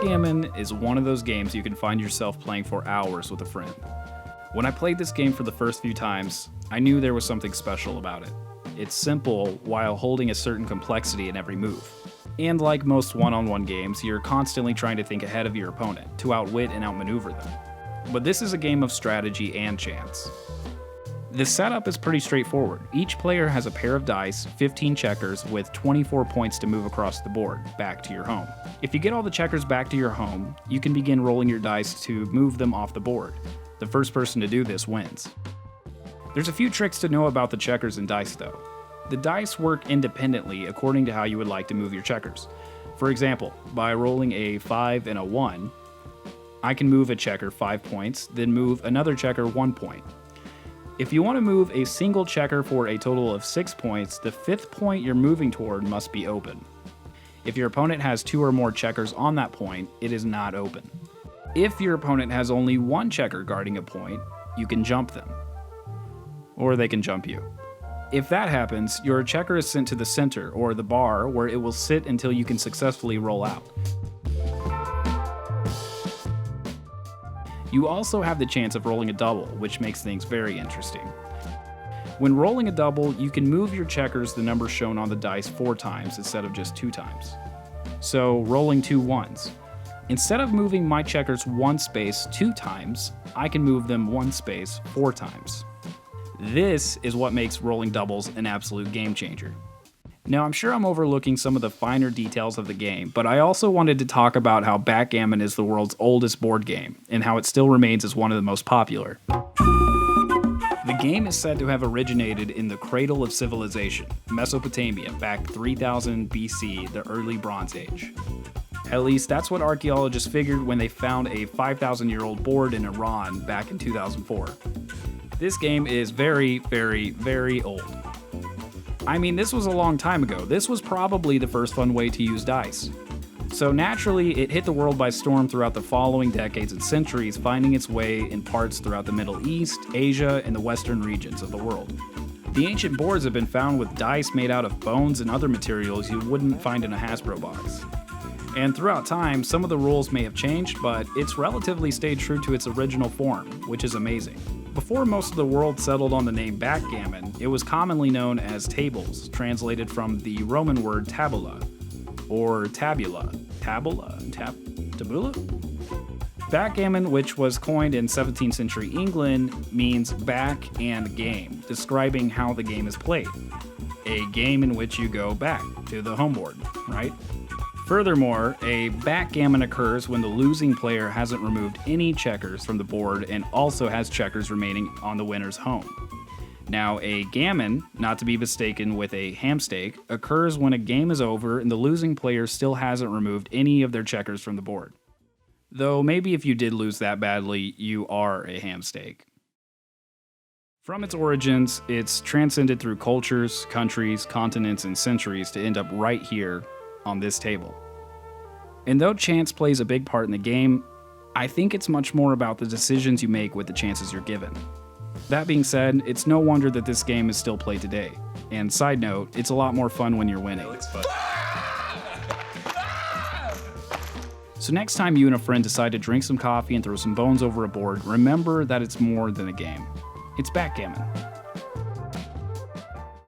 Backgammon is one of those games you can find yourself playing for hours with a friend. When I played this game for the first few times, I knew there was something special about it. It's simple while holding a certain complexity in every move. And like most one-on-one games, you're constantly trying to think ahead of your opponent to outwit and outmaneuver them. But this is a game of strategy and chance. The setup is pretty straightforward. Each player has a pair of dice, 15 checkers, with 24 points to move across the board, back to your home. If you get all the checkers back to your home, you can begin rolling your dice to move them off the board. The first person to do this wins. There's a few tricks to know about the checkers and dice though. The dice work independently according to how you would like to move your checkers. For example, by rolling a 5 and a 1, I can move a checker 5 points, then move another checker 1 point. If you want to move a single checker for a total of 6 points, the 5th point you're moving toward must be open. If your opponent has 2 or more checkers on that point, it is not open. If your opponent has only 1 checker guarding a point, you can jump them. Or they can jump you. If that happens, your checker is sent to the center, or the bar, where it will sit until you can successfully roll out. You also have the chance of rolling a double, which makes things very interesting. When rolling a double, you can move your checkers the number shown on the dice 4 times instead of just 2 times. So, rolling 2 ones. Instead of moving my checkers 1 space 2 times, I can move them 1 space 4 times. This is what makes rolling doubles an absolute game changer. Now, I'm sure I'm overlooking some of the finer details of the game, but I also wanted to talk about how Backgammon is the world's oldest board game, and how it still remains as one of the most popular. The game is said to have originated in the cradle of civilization, Mesopotamia, back 3000 BC, the early Bronze Age. At least that's what archaeologists figured when they found a 5,000-year-old board in Iran back in 2004. This game is very, very, very old. I mean, this was a long time ago. This was probably the first fun way to use dice. So naturally, it hit the world by storm throughout the following decades and centuries, finding its way in parts throughout the Middle East, Asia, and the western regions of the world. The ancient boards have been found with dice made out of bones and other materials you wouldn't find in a Hasbro box. And throughout time, some of the rules may have changed, but it's relatively stayed true to its original form, which is amazing. Before most of the world settled on the name backgammon, it was commonly known as tables, translated from the Roman word tabula, or tabula. Tabula? Tabula? Backgammon, which was coined in 17th century England, means back and game, describing how the game is played. A game in which you go back to the home board, right? Furthermore, a backgammon occurs when the losing player hasn't removed any checkers from the board and also has checkers remaining on the winner's home. Now, a gammon, not to be mistaken with a hamsteak, occurs when a game is over and the losing player still hasn't removed any of their checkers from the board. Though maybe if you did lose that badly, you are a hamsteak. From its origins, it's transcended through cultures, countries, continents, and centuries to end up right here on this table. And though chance plays a big part in the game, I think it's much more about the decisions you make with the chances you're given. That being said, it's no wonder that this game is still played today. And side note, it's a lot more fun when you're winning. So next time you and a friend decide to drink some coffee and throw some bones over a board, remember that it's more than a game. It's backgammon.